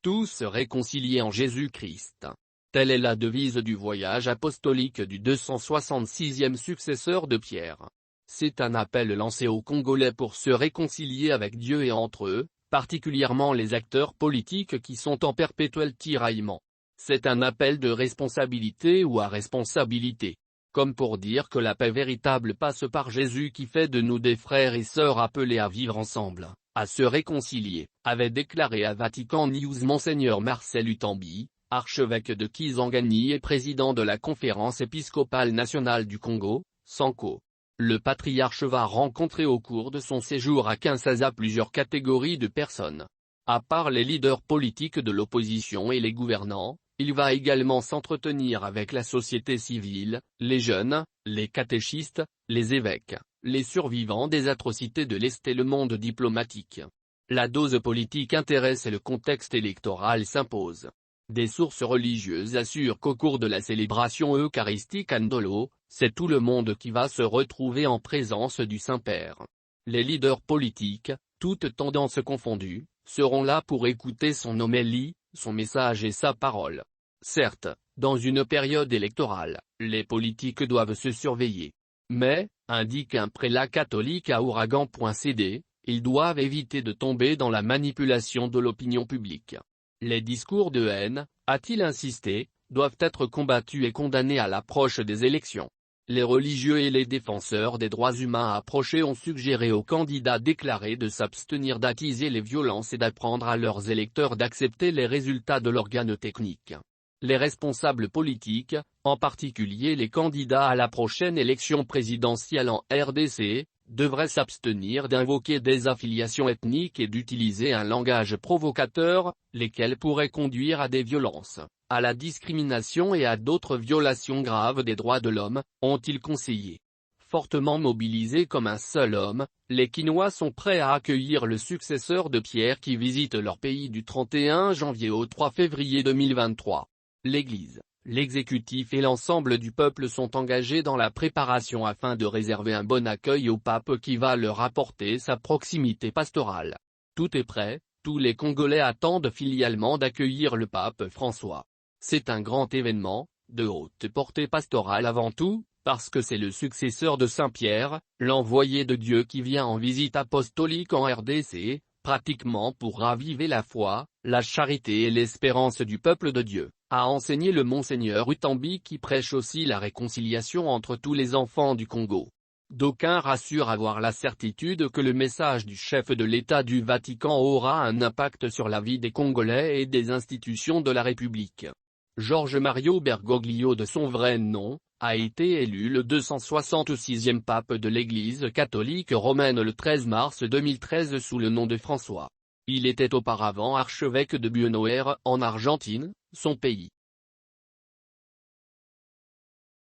tous réconciliés en Jésus-Christ. Telle est la devise du voyage apostolique du 266e successeur de Pierre. C'est un appel lancé aux Congolais pour se réconcilier avec Dieu et entre eux, particulièrement les acteurs politiques qui sont en perpétuel tiraillement. C'est un appel de responsabilité ou à responsabilité. Comme pour dire que la paix véritable passe par Jésus qui fait de nous des frères et sœurs appelés à vivre ensemble, à se réconcilier, avait déclaré à Vatican News Monseigneur Marcel Utambi, archevêque de Kisangani et président de la Conférence épiscopale nationale du Congo, Sanko. Le patriarche va rencontrer au cours de son séjour à Kinshasa plusieurs catégories de personnes. À part les leaders politiques de l'opposition et les gouvernants, il va également s'entretenir avec la société civile, les jeunes, les catéchistes, les évêques, les survivants des atrocités de l'Est et le monde diplomatique. La dose politique intéresse et le contexte électoral s'impose. Des sources religieuses assurent qu'au cours de la célébration eucharistique Ndolo, c'est tout le monde qui va se retrouver en présence du Saint-Père. Les leaders politiques, toutes tendances confondues, seront là pour écouter son homélie, son message et sa parole. Certes, dans une période électorale, les politiques doivent se surveiller. Mais, indique un prélat catholique à Ouragan.cd, ils doivent éviter de tomber dans la manipulation de l'opinion publique. Les discours de haine, a-t-il insisté, doivent être combattus et condamnés à l'approche des élections. Les religieux et les défenseurs des droits humains approchés ont suggéré aux candidats déclarés de s'abstenir d'attiser les violences et d'apprendre à leurs électeurs d'accepter les résultats de l'organe technique. Les responsables politiques, en particulier les candidats à la prochaine élection présidentielle en RDC, devraient s'abstenir d'invoquer des affiliations ethniques et d'utiliser un langage provocateur, lesquels pourraient conduire à des violences, à la discrimination et à d'autres violations graves des droits de l'homme, ont-ils conseillé. Fortement mobilisés comme un seul homme, les Kinois sont prêts à accueillir le successeur de Pierre qui visite leur pays du 31 janvier au 3 février 2023. L'Église, l'exécutif et l'ensemble du peuple sont engagés dans la préparation afin de réserver un bon accueil au pape qui va leur apporter sa proximité pastorale. Tout est prêt, tous les Congolais attendent filialement d'accueillir le pape François. C'est un grand événement, de haute portée pastorale avant tout, parce que c'est le successeur de Saint-Pierre, l'envoyé de Dieu qui vient en visite apostolique en RDC, pratiquement pour raviver la foi, la charité et l'espérance du peuple de Dieu, a enseigné le Monseigneur Utambi qui prêche aussi la réconciliation entre tous les enfants du Congo. D'aucuns rassurent avoir la certitude que le message du chef de l'État du Vatican aura un impact sur la vie des Congolais et des institutions de la République. Georges Mario Bergoglio de son vrai nom, a été élu le 266e pape de l'Église catholique romaine le 13 mars 2013 sous le nom de François. Il était auparavant archevêque de Buenos Aires en Argentine, son pays.